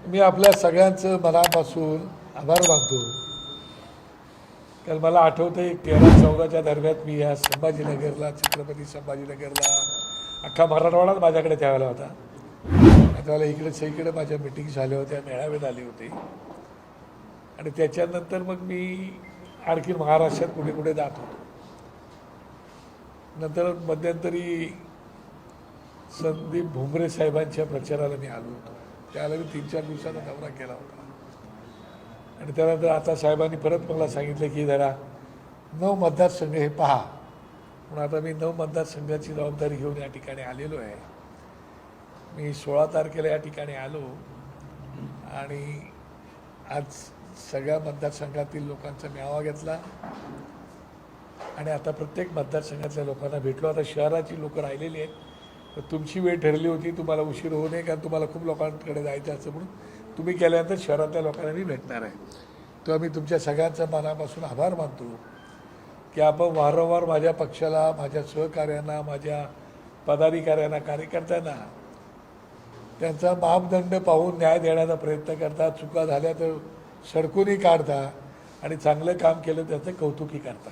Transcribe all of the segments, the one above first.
मी आपल्या सगळ्यांचं मनापासून आभार मानतो. कारण मला आठवतं आहे 13-14च्या दरम्यान मी या संभाजीनगरला, छत्रपती संभाजीनगरला, अख्खा मराठवाडाच माझ्याकडे त्यावेळेला होता. त्यावेळेला इकडे सगळीकडे माझ्या मिटिंग झाल्या होत्या, मेळावे झाले होते. आणि त्याच्यानंतर मग मी आणखी महाराष्ट्रात कुठे कुठे जात होतो. नंतर मध्यंतरी संदीप भुमरे साहेबांच्या प्रचाराला मी आलो होतो. त्यावेळेला मी 3-4 दिवसाचा दौरा केला होता. आणि त्यानंतर आता साहेबांनी परत मला सांगितलं की जरा 9 मतदारसंघ हे पहा. म्हणून आता मी 9 मतदारसंघाची जबाबदारी घेऊन या ठिकाणी आलेलो आहे. मी 16 तारखेला या ठिकाणी आलो आणि आज सगळ्या मतदारसंघातील लोकांचा मेळावा घेतला आणि आता प्रत्येक मतदारसंघातल्या लोकांना भेटलो. आता शहराची लोकं राहिलेली आहेत. तर तुमची वेळ ठरली होती, तुम्हाला उशीर होऊ नये, कारण तुम्हाला खूप लोकांकडे जायचं असं म्हणून तुम्ही केल्यानंतर शहरातल्या लोकांना मी भेटणार आहे. तेव्हा मी तुमच्या सगळ्यांचा मनापासून आभार मानतो की आपण वारंवार माझ्या पक्षाला, माझ्या सहकार्यांना, माझ्या पदाधिकाऱ्यांना, कार्यकर्त्यांना त्यांचा मापदंड पाहून न्याय देण्याचा प्रयत्न करता. चुका झाल्या तर सडकूनही काढता आणि चांगलं काम केलं त्याचं कौतुकी करता.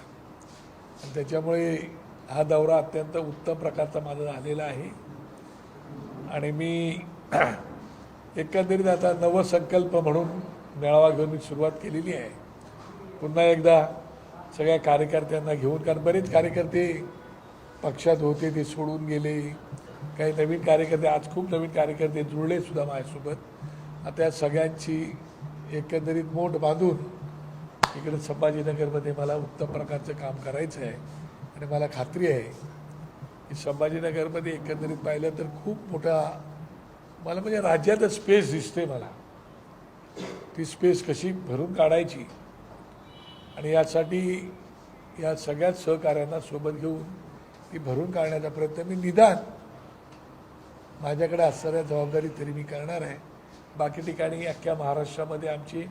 आणि त्याच्यामुळे हा दौरा अत्यंत उत्तम प्रकारचा माझा झालेला आहे. आणि मी एकंदरीत आता नवसंकल्प म्हणून मेळावा घेऊन मी सुरुवात केलेली आहे. पुन्हा एकदा सगळ्या कार्यकर्त्यांना घेऊन, कारण बरेच कार्यकर्ते पक्षात होते ते सोडून गेले. काही नवीन कार्यकर्ते, आज खूप नवीन कार्यकर्ते जुळले सुद्धा माझ्यासोबत. आता या सगळ्यांची एकंदरीत मोठ बांधून इकडे संभाजीनगरमध्ये मला उत्तम प्रकारचं काम करायचं आहे. आणि मला खात्री आहे की संभाजीनगरमध्ये एकंदरीत पाहिलं तर खूप मोठा मला म्हणजे राज्यातच स्पेस दिसते. मला ती स्पेस कशी भरून काढायची आणि यासाठी या सगळ्यात सहकार्यांना सोबत घेऊन ती भरून काढण्याचा प्रयत्न मी निदान माझ्याकडे असणाऱ्या जबाबदारी तरी मी करणार आहे. बाकी ठिकाणी अख्ख्या महाराष्ट्रामध्ये आमचे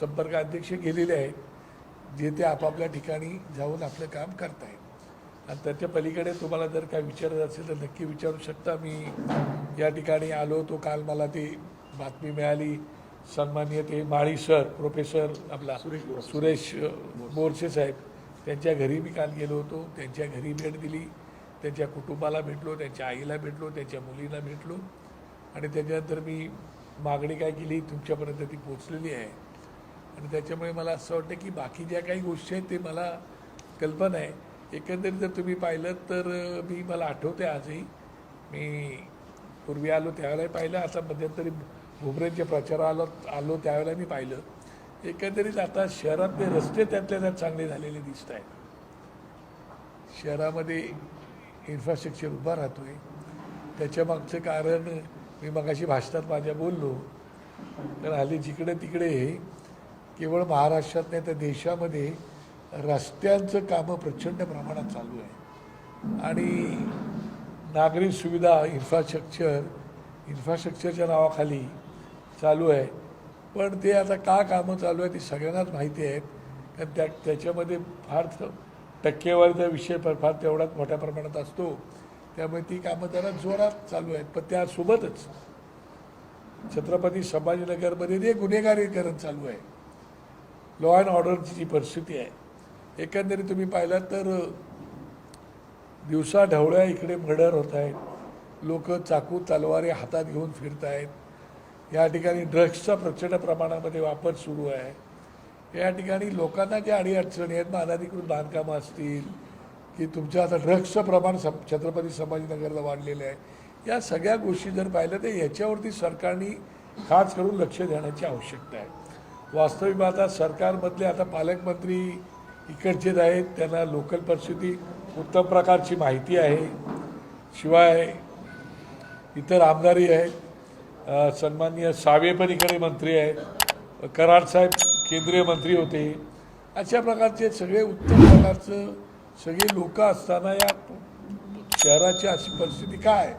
संपर्क अध्यक्ष गेलेले आहेत, जे ते आपापल्या ठिकाणी जाऊन आपलं काम करत आहेत. आणि त्याच्या पलीकडे तुम्हाला जर काय विचारायचं असेल तर नक्की विचारू शकता. मी या ठिकाणी आलो होतो, काल मला ती बातमी मिळाली. सन्माननीय ते माळी सर, प्रोफेसर आपला सुरेश बोरसे साहेब, त्यांच्या घरी मी काल गेलो होतो. त्यांच्या घरी भेट दिली, त्यांच्या कुटुंबाला भेटलो, त्यांच्या आईला भेटलो, त्यांच्या मुलीला भेटलो. आणि त्याच्यानंतर मी मागणी काय केली तुमच्यापर्यंत ती पोचलेली आहे. आणि त्याच्यामुळे मला असं वाटतं की बाकी ज्या काही गोष्टी आहेत ते मला कल्पना आहे. एकंदरीत जर तुम्ही पाहिलं तर मला आठवते आजही मी पूर्वी आलो त्यावेळेला पाहिलं, आता मध्यंतरी भुमरेंच्या प्रचाराला आलो त्यावेळेला मी पाहिलं. एकंदरीत आता शहरातले रस्ते त्यातल्या त्यात चांगले झालेले दिसत आहेत. शहरामध्ये इन्फ्रास्ट्रक्चर उभा राहतो आहे. त्याच्यामागचं कारण मी मगाशी भाषणात माझ्या बोललो, तर हल्ली जिकडे तिकडे केवळ महाराष्ट्रात नाही तर देशामध्ये रस्त्यांचं कामं प्रचंड प्रमाणात चालू आहे. आणि नागरी सुविधा इन्फ्रास्ट्रक्चरच्या नावाखाली चालू आहे. पण ते आता का कामं चालू आहे ती सगळ्यांनाच माहिती आहेत. कारण त्याच्यामध्ये फार टक्केवारीचा विषय फार तेवढाच मोठ्या प्रमाणात असतो. त्यामुळे ती कामं जरा जोरात चालू आहेत. पण त्यासोबतच छत्रपती संभाजीनगरमध्ये ते गुन्हेगारीकरण चालू आहे. लॉ अँड ऑर्डरची जी परिस्थिती आहे, एकंदरीत तुम्ही पाहिलात तर दिवसा ढवळ्या इकडे मर्डर होत आहेत. लोक चाकू तलवारी हातात घेऊन फिरत आहेत. या ठिकाणी ड्रग्सचा प्रचंड प्रमाणामध्ये वापर सुरू आहे. या ठिकाणी लोकांना ज्या अडीअडचणी आहेत, अनधिकृत बांधकामं असतील की तुमच्या आता ड्रग्सचं प्रमाण छत्रपती संभाजीनगरला वाढलेलं आहे. या सगळ्या गोष्टी जर पाहिलं तर याच्यावरती सरकारने खास करून लक्ष देण्याची आवश्यकता आहे. वास्तविक आता सरकारमधले आता पालकमंत्री इकडचेच आहेत, त्यांना लोकल परिस्थिती उत्तम प्रकारची माहिती आहे. शिवाय इतर आमदारही आहेत. सन्माननीय सावे पण इकडे मंत्री आहेत. कराड साहेब केंद्रीय मंत्री होते. अशा प्रकारचे सगळे उत्तम प्रकारचं सगळे लोक असताना या शहराची अशी परिस्थिती काय,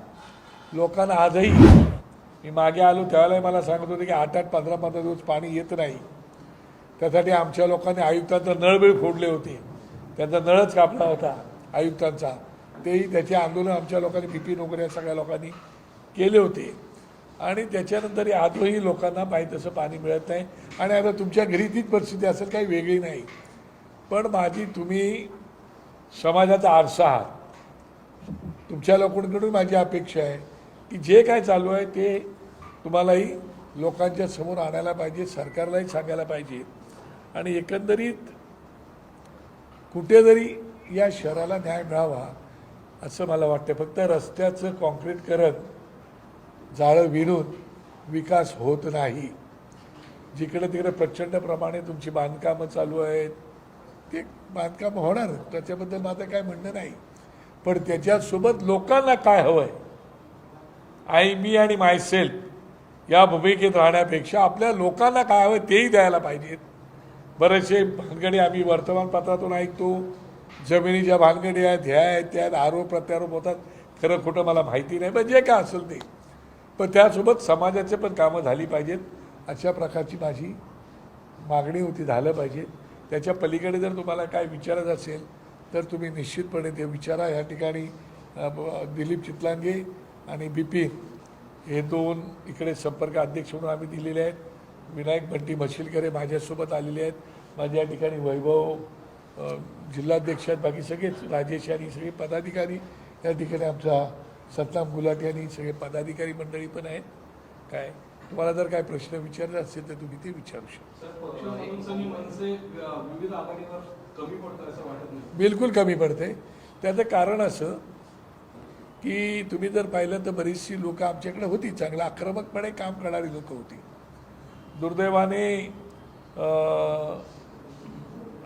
लोकांना आजही मी मागे आलो त्यावेळेला मला सांगत होते की 8-8, 15-15 दिवस पाणी येत नाही. त्यासाठी आमच्या लोकांनी आयुक्तांचा नळबिळ फोडले होते. त्यांचा नळच कापला होता आयुक्तांचा. तेही त्याचे आंदोलन आमच्या लोकांनी, BP नोकऱ्या सगळ्या लोकांनी केले होते. आणि त्याच्यानंतर आजही लोकांना पाहिजे तसं पाणी मिळत नाही. आणि आता तुमच्या घरी तीच परिस्थिती असेल, काही वेगळी नाही. पण तुम्ही समाजाचा आरसा आहात. तुमच्या लोकांकडून माझी अपेक्षा आहे की जे काय चालू आहे ते तुम्हालाही लोकांच्या समोर आणायला पाहिजे, सरकारलाही सांगायला पाहिजे. आणि एकंदरीत कुठेतरी या शहराला न्याय मिळावा असं मला वाटतं. फक्त रस्त्याचं काँक्रीटकरण, जाळं विणून विकास होत नाही. जिकडे तिकडे प्रचंड प्रमाणे तुमची बांधकामं चालू आहेत, ते बांधकाम होणार, त्याच्याबद्दल माझं काय म्हणणं नाही. पण त्याच्यासोबत लोकांना काय हवं आहे, मी आणि मायसेल्फ या भूमिकेत राहण्यापेक्षा आपल्या लोकांना काय हवं तेही द्यायला पाहिजेत. बरेचसे भानगडी आम्ही वर्तमानपत्रातून ऐकतो, जमिनीच्या भानगडी आहेत, ह्या आहेत, त्या आरोप प्रत्यारोप होतात. खरं खोटं मला माहिती नाही, पण जे काय असेल ते. पण त्यासोबत समाजाचे पण कामं झाली पाहिजेत, अशा प्रकारची माझी मागणी होती, झालं पाहिजे. त्याच्या पलीकडे जर तुम्हाला काय विचारायचं असेल तर तुम्ही निश्चितपणे ते विचारा. या ठिकाणी दिलीप चितलांगे आणि बिपिन हे दोन इकडे संपर्क अध्यक्ष म्हणून आम्ही दिलेले आहेत. विनायक बंटी मशिलकर माझ्यासोबत आलेले आहेत. माझ्या या ठिकाणी वैभव जिल्हाध्यक्ष आहेत, बाकी सगळेच राजेश आणि सगळे पदाधिकारी या ठिकाणी, आमचा सतनाम गुलाटी आणि सगळे पदाधिकारी मंडळी पण आहेत. काय तुम्हाला जर काय प्रश्न विचारले असतील तर तुम्ही ते विचारू शकता. बिलकुल कमी पडते. त्याचं कारण असं की तुम्ही जर पाहिलं तर बरीचशी लोकं आमच्याकडे होती, चांगलं आक्रमकपणे काम करणारी लोकं होती. दुर्दैवाने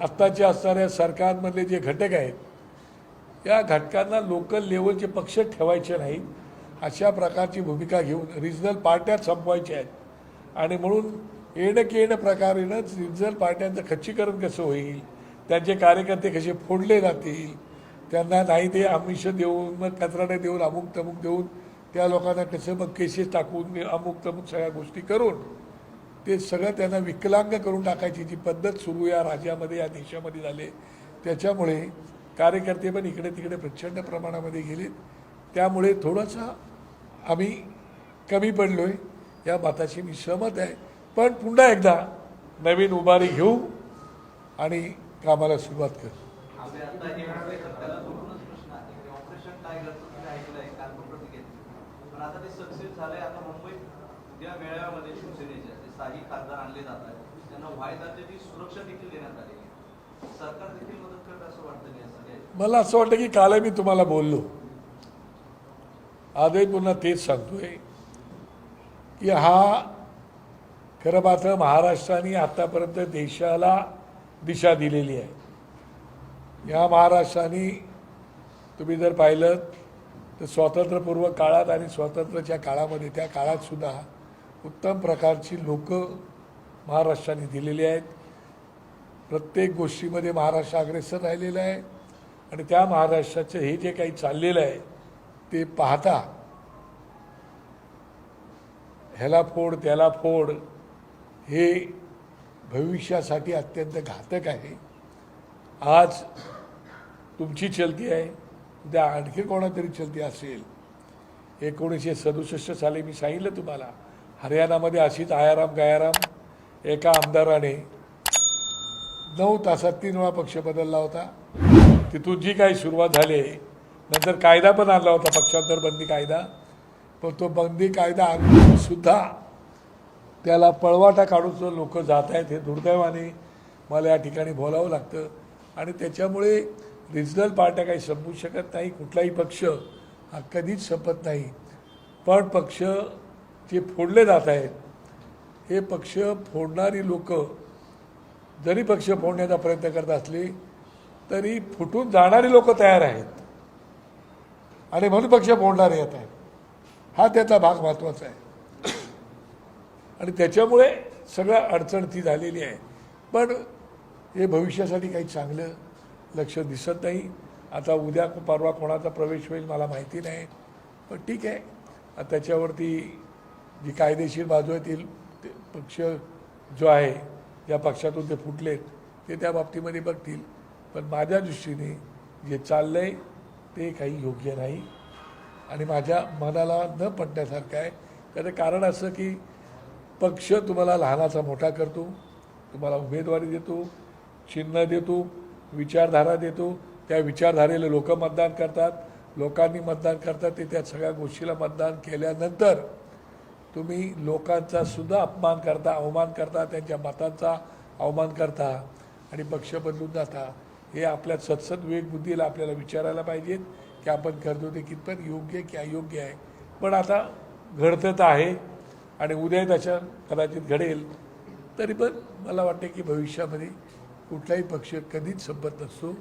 आत्ताचे असणाऱ्या सरकारमधले जे घटक आहेत, या घटकांना लोकल लेवलचे पक्ष ठेवायचे नाहीत, अशा प्रकारची भूमिका घेऊन रिजनल पार्ट्या संपवायच्या आहेत. आणि म्हणून येणं प्रकारेनं रिजनल पार्ट्यांचं खच्चीकरण कसं होईल, त्यांचे कार्यकर्ते कसे फोडले जातील, त्यांना नाही ते आमिष देऊन, मग कचराडे देऊन, अमुक तमुक देऊन त्या लोकांना कसं मग केसेस टाकून अमुक तमुक सगळ्या गोष्टी करून ते सगळं त्यांना विकलांग करून टाकायची जी पद्धत सुरू या राज्यामध्ये, या देशामध्ये झाले. त्याच्यामुळे कार्यकर्ते पण इकडे तिकडे प्रचंड प्रमाणामध्ये गेले. त्यामुळे थोडंसं आम्ही कमी पडलो आहे, या मताशी मी सहमत आहे. पण पुन्हा एकदा नवीन उभारी घेऊ आणि कामाला सुरुवात करू. खासदार आणले जातात, त्यांना वायदाची सुरक्षा देखील देण्यात आली. सरकार देखील मदत करत असं वाटतं. मला असं वाटतं की काल मी तुम्हाला बोललो, आजही पुन्हा तेच सांगतोय की हा खरं पाहतं महाराष्ट्राने आतापर्यंत देशाला दिशा दिलेली आहे. या महाराष्ट्राने तुम्ही जर पाहिलं तर स्वातंत्र्यपूर्व काळात आणि स्वातंत्र्याच्या काळामध्ये, त्या काळात सुद्धा उत्तम प्रकारची लोक महाराष्ट्राने दिलेली आहेत. प्रत्येक गोष्टीमध्ये महाराष्ट्र अग्रेसर राहिलेला आहे. आणि त्या महाराष्ट्राचं हे जे काही चाललेलं आहे ते पाहता ह्याला फोड त्याला फोड हे भविष्यासाठी अत्यंत घातक आहे. आज तुमची चलती आहे, उद्या आणखी कोणातरी चलती असेल. 1967 साली मी सांगितलं तुम्हाला, हरियाणामध्ये अशीच आयाराम गयाराम एका आमदाराने 9 तासात 3 वेळा पक्ष बदलला होता. तिथून जी काही सुरुवात झाली, नंतर कायदा पण आणला होता, पक्षांतर बंदी कायदा. पण तो बंदी कायदा आणून सुद्धा त्याला पळवाटा काढून लोक जात आहेत, हे दुर्दैवाने मला या ठिकाणी बोलावं लागतं. आणि त्याच्यामुळे रिजनल पार्ट्या काही संपू शकत नाही, कुठलाही पक्ष हा कधीच संपत नाही. पण पक्ष जे फोडले जात आहेत, हे पक्ष फोडणारी लोक जरी पक्ष फोडण्याचा प्रयत्न करत असले तरी फुटून जाणारी लोक तयार आहेत आणि म्हणून पक्ष फोडणारे येत आहेत. हा त्याचा भाग महत्त्वाचा आहे. आणि त्याच्यामुळे सगळ्या अडचण झालेली आहे. पण हे भविष्यासाठी काही चांगलं लक्ष दिसत नाही. आता उद्या परवा कोणाचा प्रवेश होईल मला माहिती नाही, पण ठीक आहे. त्याच्यावरती जी कायदेशीर बाजू आहे ती पक्ष जो आहे, ज्या पक्षातून ते फुटलेत ते त्या बाबतीमध्ये बघतील. पण माझ्या दृष्टीने जे चाललं आहे ते काही योग्य नाही आणि माझ्या मनाला न पटण्यासारखं आहे. त्याचं कारण असं की पक्ष तुम्हाला लहानाचा मोठा करतो, तुम्हाला उमेदवारी देतो, चिन्ह देतो, विचारधारा देतो, त्या विचारधारेला लोक मतदान करतात, लोकांनी मतदान करतात, ते त्या सगळ्या गोष्टीला मतदान केल्यानंतर तुम्ही लोकांचा सुद्धा अपमान करता, अवमान करता, त्यांच्या मतांचा अवमान करता आणि पक्ष बदलून जाता. हे आपल्या सत्सद विवेक बुद्धीला आपल्याला विचारायला पाहिजेत की आपण करतो ते कितपत योग्य की अयोग्य आहे. पण आता घडतं तर आहे आणि उद्या त्याच्या कदाचित घडेल. तरी पण मला वाटते की भविष्यामध्ये कुठलाही पक्ष कधीच संपत नसतो,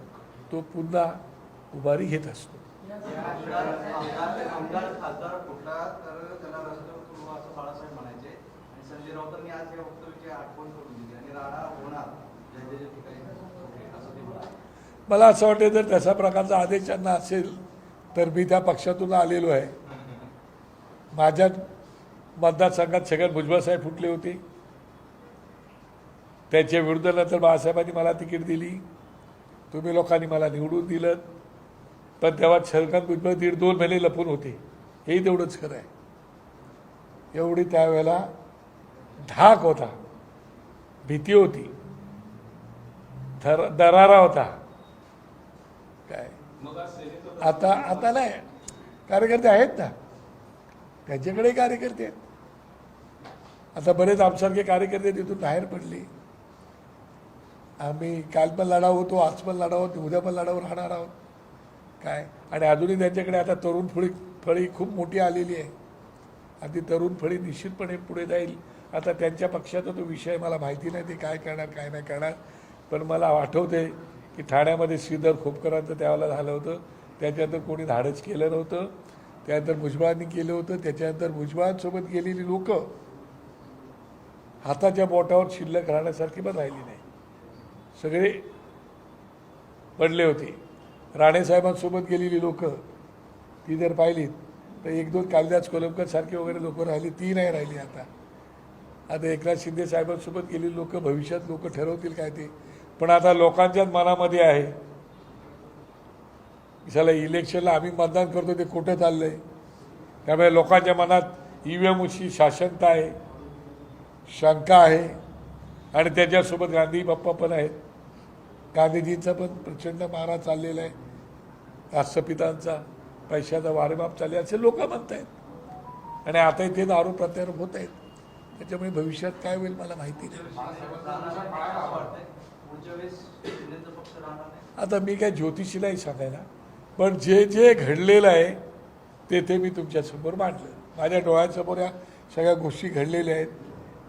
तो पुन्हा उभारी घेत असतो. आमदार खासदार कुठला तर त्याला राष्ट्रपूर्व असं बाळासाहेब म्हणायचे आणि संजय राऊतांनी आज या वक्तव्याची आठवण करून दिली आणि राडा होणार ज्या ठिकाणी असं ते म्हणाले. मला असं वाटतं जर तशा प्रकारचा आदेश त्यांना असेल तर मी त्या पक्षातून आलेलो आहे. माझ्या मतदारसंघात सगळ्यात भुजबळ साहेब फुटले होते, त्याच्या विरुद्ध नंतर बाळासाहेबांनी मला तिकीट दिली, तुम्ही लोकांनी मला निवडून दिलं. पण तेव्हा छलकांत भुजबळ 1.5-2 महिने लपून होते, हेही तेवढंच खरं आहे. एवढी त्यावेळेला धाक होता, भीती होती, दरारा होता. काय आता आता नाही, कार्यकर्ते आहेत ना, त्यांच्याकडे कार्यकर्ते आहेत. आता बरेच आमसारखे कार्यकर्ते तिथून बाहेर पडले. आम्ही काल पण लढाऊ होतो, आज पण लढाऊ होतो, उद्या पण लढाऊ राहणार आहोत. काय आणि अजूनही त्यांच्याकडे आता तरुण फळी खूप मोठी आलेली आहे आणि ती तरुण फळी निश्चितपणे पुढे जाईल. आता त्यांच्या पक्षाचा तो विषय मला माहिती नाही, ते काय करणार काय नाही करणार. पण मला आठवते की ठाण्यामध्ये श्रीधर खोपकरांचं त्यावेळेला झालं होतं, त्याच्यानंतर कोणी धाडस केलं नव्हतं, त्यानंतर भुजबळांनी केलं होतं. त्याच्यानंतर भुजबळांसोबत गेलेली लोक हाताच्या बोटावर शिल्लक राहण्यासारखी पण राहिली नाही, सगळे पडले होते. राणेसाहेबांसोबत गेलेली लोक ती जर पाहिलीत तर 1-2 कालिदास कोलंबकर सारखे वगैरे लोक राहिली, ती नाही राहिली. आता एकनाथ शिंदे साहेबांसोबत गेलेली लोक भविष्यात लोक ठरवतील काय ते. पण आता लोकांच्याच मनामध्ये आहे, चला इलेक्शनला आम्ही मतदान करतो ते कुठं चाललंय. त्यामुळे लोकांच्या मनात ईव्हीएमशी शासनता आहे, शंका आहे आणि त्याच्यासोबत गांधी बाप्पा पण आहेत. गांधीजींचा पण प्रचंड मारा चाललेला आहे, राष्ट्रपितांचा पैशाचा वारेमाप चालले असे लोक म्हणत आहेत आणि आता ते आरोप प्रत्यारोप होत आहेत. त्याच्यामुळे भविष्यात काय होईल मला माहिती नाही. आता मी काय ज्योतिषीलाही सांगायला, पण जे जे घडलेलं आहे ते मी तुमच्यासमोर मांडलं. माझ्या डोळ्यांसमोर या सगळ्या गोष्टी घडलेल्या आहेत.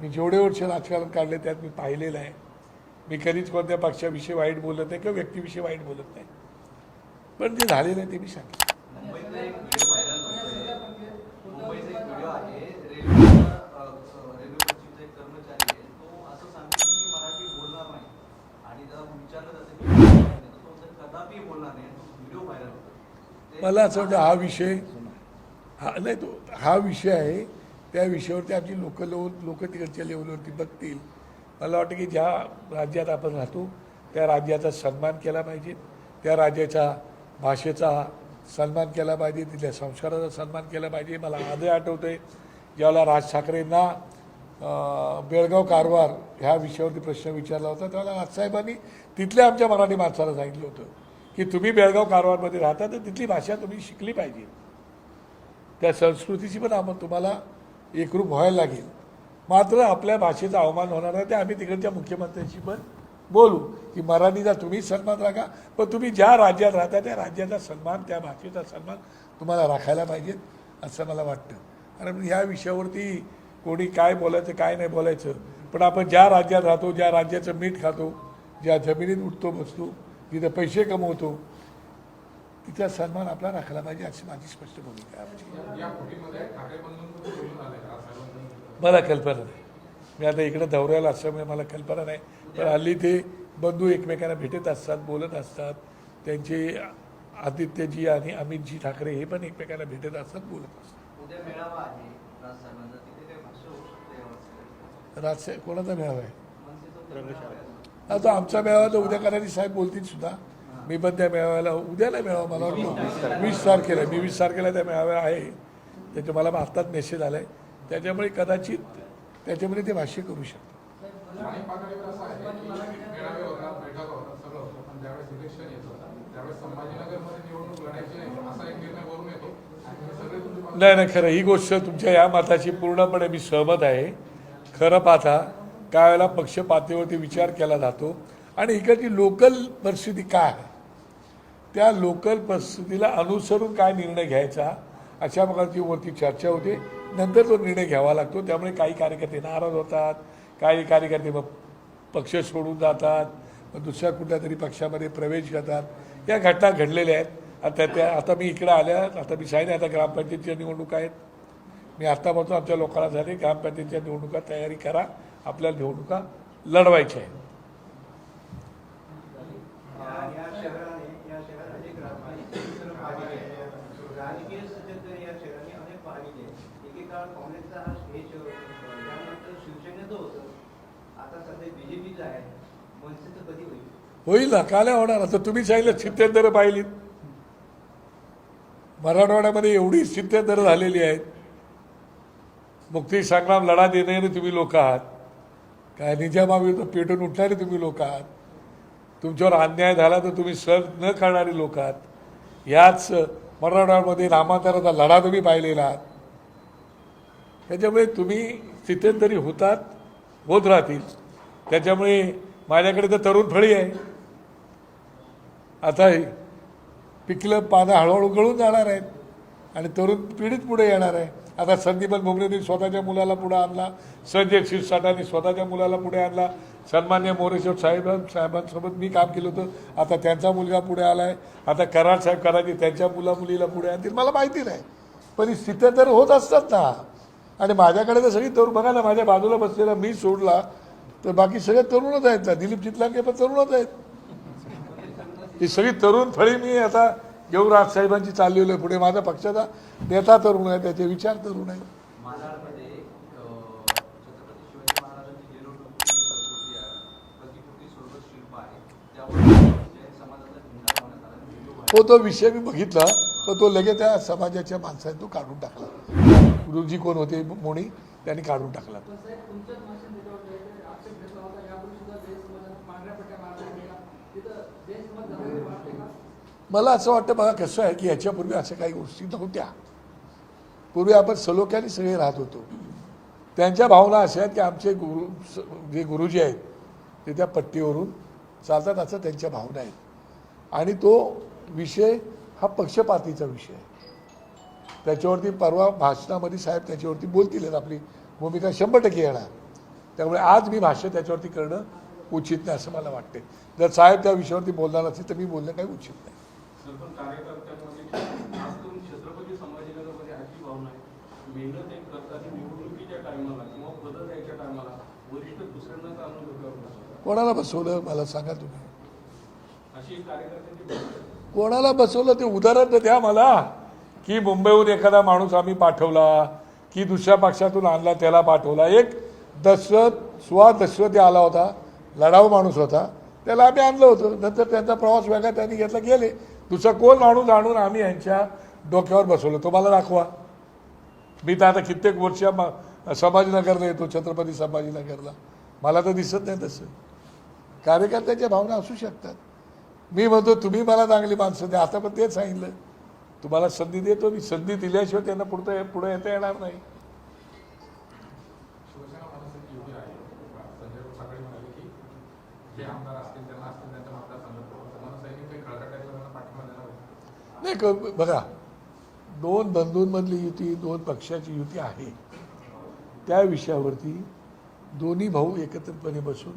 मी जेवढे वर्ष राजकारण काढले त्यात मी पाहिलेलं आहे. मी कधीच कोणत्या पक्षाविषयी वाईट बोलत नाही किंवा व्यक्तीविषयी वाईट बोलत नाही, पण जे झालेलं आहे ते मी सांगितलं. मुंबईचा एक व्हिडिओ व्हायरल होतोय, मुंबईचा एक व्हिडिओ आहे, रेल्वे पश्चिमचा एक कर्मचारी आहे, तो असं सांगतो की मी मराठी बोलणार नाही आणि जर विचारलं जातं की तो कदापि बोलणार नाही. व्हिडिओ व्हायरल होतो. मला असं वाटतं हा विषय नाही, तो हा विषय आहे, त्या विषयावरती आमची लोक तिकडच्या लेवलवरती बघतील. मला वाटतं की ज्या राज्यात आपण राहतो त्या राज्याचा सन्मान केला पाहिजे, त्या राज्याच्या भाषेचा सन्मान केला पाहिजे, तिथल्या संस्काराचा सन्मान केला पाहिजे. मला आजही आठवतं आहे ज्यावेळेला राज ठाकरेंना बेळगाव कारवार ह्या विषयावरती प्रश्न विचारला होता, त्यावेळेला राजसाहेबांनी तिथल्या आमच्या मराठी माणसाला सांगितलं होतं की तुम्ही बेळगाव कारवारमध्ये राहता तर तिथली भाषा तुम्ही शिकली पाहिजे, त्या संस्कृतीची पण तुम्हाला एकरूप व्हायला लागेल. मात्र आपल्या भाषेचा अवमान होणार नाही, ते आम्ही तिकडच्या मुख्यमंत्र्यांशी पण बोलू की मराठीचा तुम्ही सन्मान राखा, पण तुम्ही ज्या राज्यात राहता त्या राज्याचा सन्मान, त्या भाषेचा सन्मान तुम्हाला राखायला पाहिजे असं मला वाटतं. कारण ह्या विषयावरती कोणी काय बोलायचं काय नाही बोलायचं, पण आपण ज्या राज्यात राहतो, ज्या राज्याचं मीठ खातो, ज्या जमिनीत उठतो बसतो, जिथं पैसे कमवतो, तिचा सन्मान आपला राखायला पाहिजे अशी माझी स्पष्ट भूमिका आहे. मला कल्पना नाही, मी आता इकडे दौऱ्याला असल्यामुळे मला कल्पना नाही. पण हल्ली ते बंधू एकमेकांना भेटत असतात, बोलत असतात. त्यांचे आदित्यजी आणि अमितजी ठाकरे हे पण एकमेकांना भेटत असतात, बोलत असतात. उद्या मेळावा आहे राजसाहेबांचा, तिथे काही भाष्य होऊ शकते? राजसाहेब कोणाचा मेळावा आहे? आता आमचा मेळावा तर उद्या करायची साहेब बोलतील सुद्धा. मी पण त्या मेळाव्याला उद्याला मेळावा मला वाटतं 20 तारखेला, मी 20 तारखेला त्या मेळाव्या आहे. त्याच्या मला आत्ताच मेसेज आला आहे. त्याच्यामुळे कदाचित त्याच्यामध्ये ते भाष्य करू शकतात. आणि पातळीवर असं आहे की मेळावे होतात, बैठका होतात, सगळं होतं, पण ज्यावेळेस इलेक्शन येतं त्यावेळेस संभाजीनगरमध्ये निवडणूक लढायची नाही असा एक निर्णय वरून येतो आणि सगळे तुमचे नाही नाही, खरं ही गोष्ट तुमच्या या मताशी पूर्णपणे मी सहमत आहे. खरं पाहता काय वेळेला पक्ष पातळीवरती विचार केला जातो आणि इकडची लोकल परिस्थिती काय आहे त्या लोकल परिस्थितीला अनुसरून काय निर्णय घ्यायचा अशा प्रकारची वरती चर्चा होते. नंतर तो निर्णय घ्यावा लागतो. त्यामुळे काही कार्यकर्ते नाराज होतात, काही कार्यकर्ते मग पक्ष सोडून जातात, मग दुसऱ्या कुठल्या तरी पक्षामध्ये प्रवेश करतात. या घटना घडलेल्या आहेत. आता मी इकडे आल्या, आता मी सांगितलं आता ग्रामपंचायतीच्या निवडणुका आहेत. मी आत्ता म्हणतो आमच्या लोकांना झाले ग्रामपंचायतीच्या निवडणुका तयारी करा, आपल्याला निवडणुका लढवायच्या आहेत. राजकीय सध्या या शहराने अनेक पाहिली आहे. एकेकाळ काँग्रेसचा हा हे त्यानंतर शिवसेनेचं होतं, आता सध्या बीजेपीचं आहे. मनसेचं कधी होईल? होईल ना, का नाही होणार? आता तुम्ही सांगितलं स्थित्यंतरं पाहिलीत. मराठवाड्यामध्ये एवढी स्थित्यंतरं झालेली आहेत. मुक्ती संग्राम लढा देणारे तुम्ही लोक आहात, काय निजामाविरुद्ध पेटून उठणारे तुम्ही लोक आहात. तुमच्यावर अन्याय झाला तर तुम्ही सहन न करणारी लोक आहात. याच मराठवाड्यामध्ये नामांतराचा लढा तुम्ही पाहिलेला आहात. त्याच्यामुळे तुम्ही स्थित्यंतरी होत राहतील. त्याच्यामुळे माझ्याकडे तर तरुण फळी आहे. आता पिकलं पानं हळूहळू गळून जाणार आहेत आणि तरुण पिढीत पुढे येणार आहे. आता संदीपन भुमरेंनी स्वतःच्या मुलाला पुढे आणला, संजय शिरसाटांनी स्वतःच्या मुलाला पुढे आणला, सन्मान्य मोरेश्वर साहेबांसोबत मी काम केलं होतं, आता त्यांचा मुलगा पुढे आला आहे. आता कराड साहेब करायचे त्यांच्या मुलीला पुढे आणतील, मला माहिती नाही. पण स्थित्या तर होत असतात ना. आणि माझ्याकडे तर सगळी तरुण बघा ना, माझ्या बाजूला बसलेला मी सोडला तर बाकी सगळे तरुणच आहेत ना. दिलीप चितलांके पण तरुणच आहेत. ही सगळी तरुण फळी मी आता घेऊन राजसाहेबांची चाललेली आहे पुढे. माझा पक्षाचा नेता तरुण आहे, त्याचे विचार तरुण आहेत. मालाडमध्ये छत्रपती शिवाजी महाराजांची जीर्णोद्धाराची प्रकृती आहे, प्रतिकृती स्वरूपात शिल्प आहे, त्यावर जैन समाजाचा झेंडा लावण्यात आला आणि हिंदू हो, तो विषय मी बघितला, पण तो लगेच त्या समाजाच्या माणसाने तो काढून टाकला. गुरुजी कोण होते मोणी, त्यांनी काढून टाकला. मला असं वाटतं बघा कसं आहे की ह्याच्यापूर्वी असं काही गोष्टी नव्हत्या. पूर्वी आपण सलोख्याने सगळे राहत होतो. त्यांच्या भावना अशा आहेत की आमचे जे गुरुजी आहेत ते त्या पट्टीवरून चालतात असं त्यांच्या भावना आहेत. आणि तो विषय हा पक्षपातीचा विषय आहे. त्याच्यावरती परवा भाषणामध्ये साहेब त्याच्यावरती बोलतीलच, आपली भूमिका 100% येणार. त्यामुळे आज मी भाष्य त्याच्यावरती करणं उचित नाही असं मला वाटते. जर साहेब त्या विषयावरती बोलणार असेल तर मी बोलणं काही उचित नाही. पण कार्यकर्त्यांमध्ये आज तुम्ही छत्रपती संभाजीनगरमध्ये अशी भावना आहे, मेहनत एक करतात निवडणुकीच्या टायमाला किंवा पद द्यायच्या टायमाला वरिष्ठ दुसऱ्यांनाच आणून डोक्यावर बसवतात. कोणाला बसवलं मला सांगा तुम्ही? अशी एक कार्यकर्त्यांची भावना आहे. कोणाला बसवलं ते उदाहरण तर द्या मला. की मुंबईहून एखादा माणूस आम्ही पाठवला, की दुसऱ्या पक्षातून आणला त्याला पाठवला. एक दशरथ आला होता, लढाऊ माणूस होता, त्याला आम्ही आणलं होतं. नंतर त्यांचा प्रवास वेगळा त्यांनी घेतला, गेले. दुसरा कोण माणूस आणून आम्ही यांच्या डोक्यावर बसवलं तुम्हाला दाखवा. मी तर आता कित्येक वर्ष संभाजीनगरला येतो, छत्रपती संभाजीनगरला, मला तर दिसत नाही तसं. कार्यकर्त्याच्या भावना असू शकतात. मी म्हणतो तुम्ही मला चांगली माणसं द्या, आता पण तेच सांगितलं. तुम्हाला संधी देतो मी, संधी दिल्याशिवाय त्यांना पुढे येता येणार नाही. शिवसेना मनसेची युती आहे. संजय सकाळी म्हणाले की जे आमदार असतील त्यांना असतील त्यांच्या मतदारसंघात मनसैनिक काही खळखळायला त्यांना पाठिंबा देणार नाही बघा, दोन बंधूंमधली युती, दोन पक्षाची युती आहे. त्या विषयावरती दोन्ही भाऊ एकत्रितपणे बसून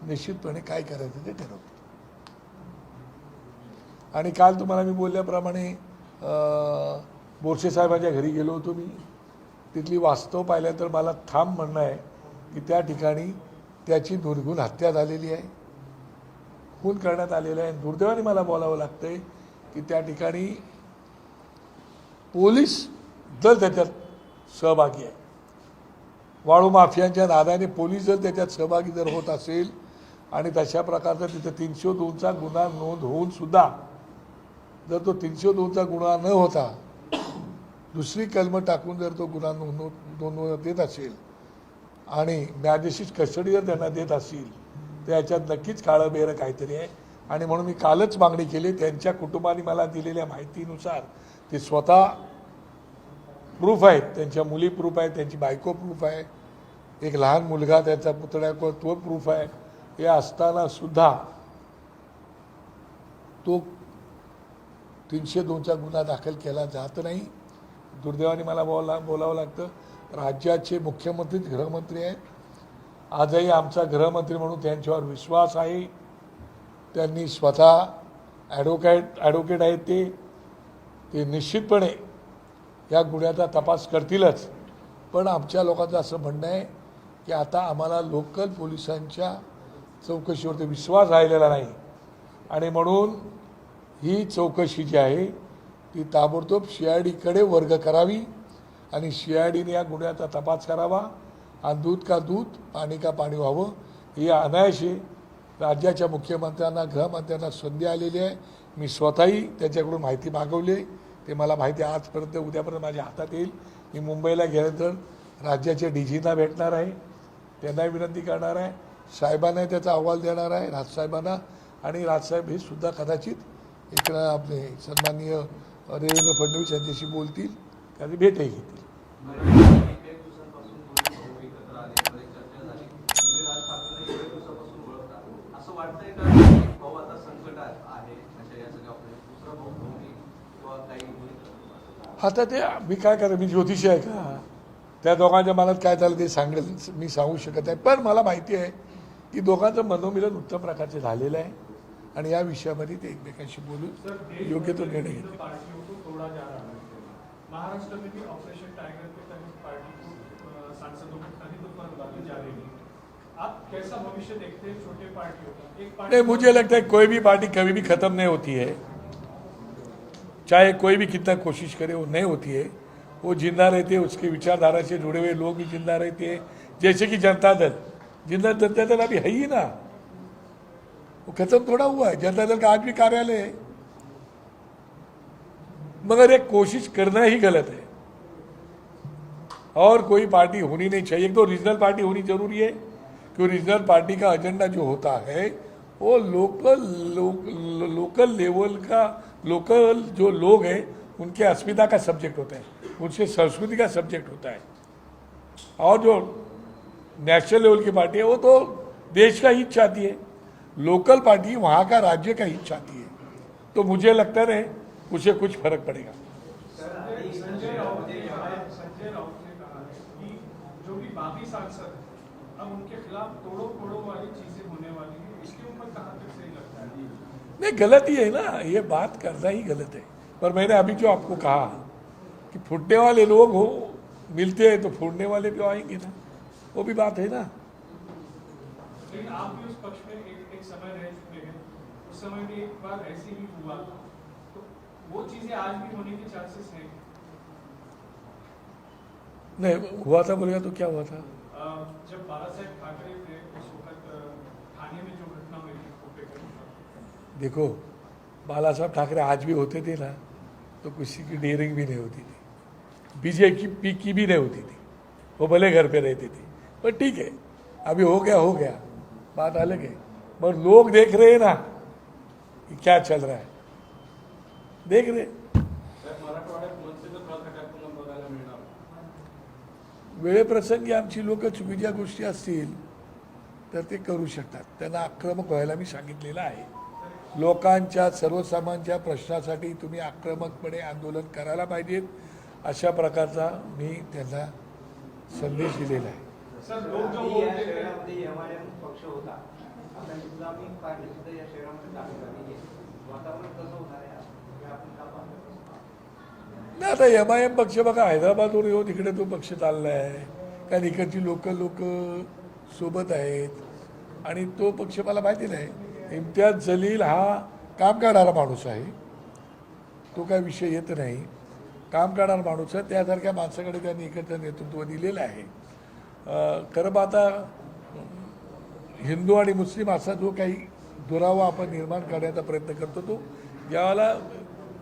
निश्चितपणे काय करायचं ते ठरवतात. आणि काल तुम्हाला मी बोलल्याप्रमाणे बोरसे साहेबांच्या घरी गेलो होतो मी. तिथली वास्तव पाहिल्यानंतर मला ठाम म्हणणं आहे की त्या ठिकाणी त्याची दुर्गुण हत्या झालेली आहे, खून करण्यात आलेला आहे. दुर्दैवाने मला बोलावं लागतंय की त्या ठिकाणी पोलीस दल त्याच्यात सहभागी आहे. वाळू माफियांच्या नादाने पोलीस दल त्याच्यात सहभागी जर होत असेल आणि तशा प्रकारचा तिथं 302चा गुन्हा नोंद होऊन सुद्धा जर तो 302चा गुन्हा न होता दुसरी कलमं टाकून जर तो गुन्हा नोंदवण्यात येत असेल आणि मॅजिस्ट्रेट कस्टडी जर त्यांना देत असतील तर याच्यात नक्कीच काळं बेरं काहीतरी आहे. आणि म्हणून मी कालच मागणी केली. त्यांच्या कुटुंबाने मला दिलेल्या माहितीनुसार ते स्वतः प्रूफ आहेत, त्यांच्या मुली प्रूफ आहेत, त्यांची बायको प्रूफ आहे, एक लहान मुलगा त्याचा पुतळा तो प्रूफ आहे. हे असताना सुद्धा तो 302चा गुन्हा दाखल केला जात नाही. दुर्दैवाने मला बोलावं लागतं. राज्याचे मुख्यमंत्री गृहमंत्री आहेत. आजही आमचा गृहमंत्री म्हणून त्यांच्यावर विश्वास आहे. त्यांनी स्वतः ॲडव्होकेट आहेत ते निश्चितपणे या गुन्ह्याचा तपास करतीलच. पण आमच्या लोकांचं असं म्हणणं आहे की आता आम्हाला लोकल पोलिसांच्या चौकशीवरती विश्वास राहिलेला नाही आणि म्हणून ही चौकशी जी आहे ती ताबडतोब CIDकडे वर्ग करावी आणि CIDने या गुन्ह्याचा तपास करावा. आणि दूध का दूध पाणी का पाणी व्हावं. ही अनायासे राज्याच्या मुख्यमंत्र्यांना गृहमंत्र्यांना संधी आलेली आहे. मी स्वतःही त्याच्याकडून माहिती मागवली आहे. ते मला माहिती आजपर्यंत उद्यापर्यंत माझ्या हातात येईल. मी मुंबईला गेल्यानंतर राज्याच्या DGना भेटणार आहे, त्यांना विनंती करणार आहे, साहेबांना त्याचा अहवाल देणार आहे, राजसाहेबांना. आणि राजसाहेब हे सुद्धा कदाचित इकडं आपले सन्माननीय देवेंद्र फडणवीस यांच्याशी बोलतील, त्याची भेटही घेतील. एक दिवसांपासून दोन्ही भाऊ एकत्र आले, बरेच चर्चा झाली. तुम्ही राज ठाकरेंना एक दिवसापासून ओळखता. असं वाटतंय का की भाऊ आता संकटात आहे अशा या सगळ्या दुसरा भाऊ धोनी किंवा काही होईल? आता ते मी काय करेन, मी ज्योतिषी आहे का? त्या दोघांच्या मनात काय झालं ते सांगेल मी सांगू शकत नाही. पण मला माहिती आहे की दोघांचं मनोमिलन उत्तम प्रकारचे झालेलं आहे आणि या विषयामध्ये ते एकमेकांशी बोलून योग्य तो निर्णय घेतील. पार्टियों को तोड़ा जा रहा है. महाराष्ट्र में भी ऑपरेशन टाइगर के तहत पार्टी को सांसदों को खरीद पर डाली जा रही है. आप कैसा भविष्य देखते हैं छोटे पार्टियों का? एक नहीं, मुझे लगता है कोई भी पार्टी कभी भी खत्म नहीं होती है. चाहे कोई भी कितना कोशिश करे वो नहीं होती है. वो जिंदा रहते हैं, उसके विचारधारा से जुड़े हुए लोग भी जिंदा रहते हैं. जैसे कि जनता दल अभी है ही ना, वो खत्म थोड़ा हुआ है. जनता दल का आज भी कार्यालय है. मगर एक कोशिश करना ही गलत है और कोई पार्टी होनी नहीं चाहिए. एक तो रीजनल पार्टी होनी जरूरी है क्योंकि रीजनल पार्टी का एजेंडा जो होता है वो लोकल लेवल का, लोकल जो लोग हैं उनके अस्मिता का सब्जेक्ट होता है, उनसे संस्कृति का सब्जेक्ट होता है. और जो नेशनल लेवल की पार्टी है वो तो देश का हित चाहती है. लोकल पार्टी वहाँ का राज्य का हित चाहती है. तो मुझे लगता है उसे कुछ फर्क पड़ेगा. संजय राउत ने कहा है कि जो भी बाकी सांसद हैं, अब उनके खिलाफ तोड़ो फोड़ो वाली चीजें होने वाली है. इसके ऊपर कहाँ तक सही लगता है? नहीं, गलत ही है ना, ये बात करना ही गलत है. पर मैंने अभी जो आपको कहा कि फूटने वाले लोग हो मिलते हैं तो फोड़ने वाले भी आएंगे ना, वो भी बात है ना. लेकिन आप भी उस पक्ष में एक समय रह चुके हैं. उस समय भी एक बार ऐसे ही हुआ, तो वो चीजें आज भी होने के चांसेस हैं. नहीं हुआ था बोलेगा तो क्या हुआ था? जब बाला साहेब ठाकरे थे उस वक्त थाने में जो घटना हुई थी कोपेकर, देखो बाला साहब ठाकरे आज भी होते थे ना तो किसी की डेयरिंग भी नहीं होती थी, बीजेपी की भी नहीं होती थी. वो भले घर पे रहती थी. पर ठीक है, अभी हो गया, बात अलग है. पर लोग देख रहे हैं ना कि क्या चल रहा है, देख रहे. मराठवाड्यात मनसेचं प्रकार पुन्हा बघायला मिळणार. वेळेप्रसंगी आमची लोक चुकीच्या गोष्टी असतील तर ते करू शकतात. त्यांना आक्रमक व्हायला मी सांगितलेलं आहे. लोकांच्या सर्वसामान्यांच्या प्रश्नासाठी तुम्ही आक्रमकपणे आंदोलन करायला पाहिजेत अशा प्रकारचा मी त्यांना संदेश दिलेला आहे. सर लोक जो या बोलते थे शहरामध्ये MIM पक्ष होता, आता इस्लामी पार्टी सुद्धा या शहरामध्ये दाखल झालेली आहे. वातावरण कसं होणार आहे हे आपण का पाहतो? नाही, आता MIM पक्ष बघा हैदराबादवर येऊन इकडे तो पक्ष चालला आहे, कारण इकडची लोक सोबत आहेत आणि तो पक्ष मला माहिती नाही. इम्तियाज जलील हा काम करणारा माणूस आहे, तो काय विषय येत नाही. काम करणारा माणूस आहे, त्यासारख्या माणसाकडे त्यांनी इकडचं नेतृत्व दिलेलं आहे. खरं आता हिंदू आणि मुस्लिम असा जो काही दुरावा आपण निर्माण करण्याचा प्रयत्न करतो तो ज्यावेळेला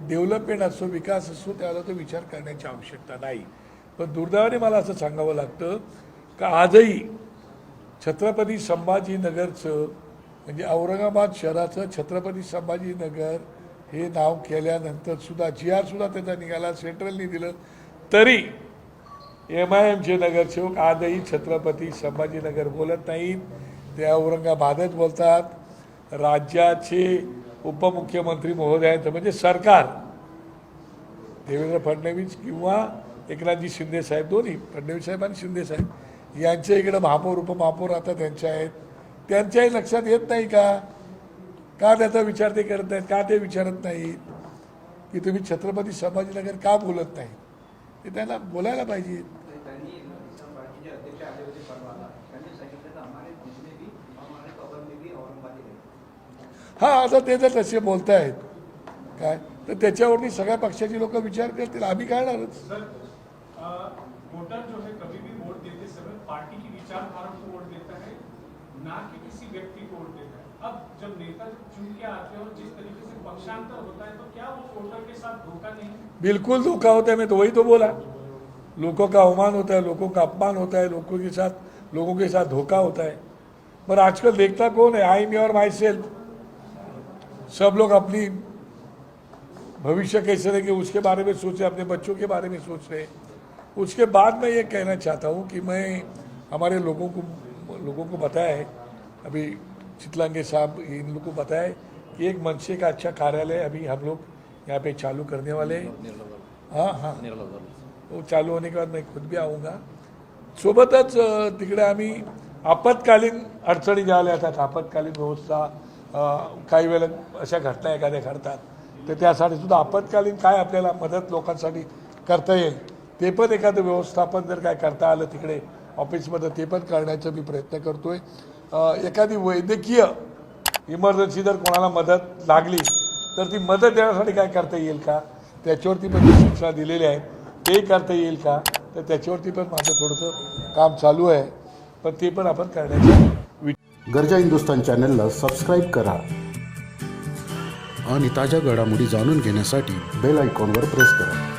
डेव्हलपमेंट असो, विकास असो, त्याला तो विचार करण्याची आवश्यकता नाही. पण दुर्दैवाने मला असं सांगावं लागतं का आजही छत्रपती संभाजीनगरचं म्हणजे औरंगाबाद शहराचं छत्रपती संभाजीनगर हे नाव केल्यानंतर सुद्धा GR सुद्धा त्याचा निघाला, सेंट्रलनी दिलं, तरी MIMचे नगरसेवक आजही छत्रपती संभाजीनगर बोलत नाहीत, ते औरंगाबादच बोलतात. राज्याचे उपमुख्यमंत्री महोदयांचं म्हणजे सरकार, देवेंद्र फडणवीस किंवा एकनाथजी शिंदे साहेब, दोन्ही फडणवीस साहेब आणि शिंदे साहेब यांच्या इकडं महापौर उपमहापौर आता त्यांच्या आहेत, त्यांच्याही लक्षात येत नाही का त्याचा विचार ते करत नाहीत, का ते विचारत नाहीत की तुम्ही छत्रपती संभाजीनगर का बोलत नाही, ते त्यांना बोलायला पाहिजे. त्यांनी पार्टीचे अध्यक्ष आले होते परवाला, त्यांनी सांगितलं की आम्हाला जिसने भी हमारे खबर में भी औरंगाबाद गए. हां, आता ते जर तसे बोलत आहेत काय तर त्याच्यावरती सगळ्या पक्षाची लोक विचार करतील, आम्ही काढणारच. सर, वोटर जो है कभी भी वोट देते समय पार्टी की विचारधारा को वोट देता है, ना कि किसी व्यक्ति को वोट देता है. अब जब नेता चुन के आते हैं और जिस तरीके से पक्षांतर होता है, तो क्या वो वोटर के साथ धोखा नहीं है? बिल्कुल धोखा होता है, मैं तो वही तो बोला, लोगों का अवमान होता है, लोगों का अपमान होता है, लोगों के साथ धोखा होता है. पर आजकल देखता कौन है, आई मी और माई सेल्फ, सब लोग अपनी भविष्य कैसे रहेंगे उसके बारे में सोच रहे, अपने बच्चों के बारे में सोच रहे. उसके बाद मैं ये कहना चाहता हूँ कि मैं हमारे लोगों को बताया है, अभी चितलांगे साहब इन लोगों को बताया है कि एक मनसे का अच्छा कार्यालय अभी हम लोग यहाँ पे चालू करने वाले हैं. हाँ, वो चालू होने के बाद मैं खुद भी आऊँगा. सोबतच तिकडे आम्ही आपत्कालीन अडचणी ज्या आल्या येतात, आपत्कालीन व्यवस्था काही वेळेला अशा घटना एखाद्या घडतात, तर त्यासाठी सुद्धा आपत्कालीन काय आपल्याला मदत लोकांसाठी करता येईल ते पण एखादं व्यवस्थापन जर काय करता आलं तिकडे ऑफिसमध्ये ते पण करण्याचा मी प्रयत्न करतोय. एखादी वैद्यकीय इमर्जन्सी जर कोणाला मदत लागली तर ती मदत देण्यासाठी काय करता येईल का, त्याच्यावरती पण सूचना दिलेल्या आहेत, ते करता येईल का, तर त्याच्यावरती पण माझं थोडंसं काम चालू आहे, पण ते पण आपण करण्याचा गरजा हिंदुस्तान चॅनलला सबस्क्राईब करा आणि ताज्या घडामोडी जाणून घेण्यासाठी बेल आयकॉनवर प्रेस करा.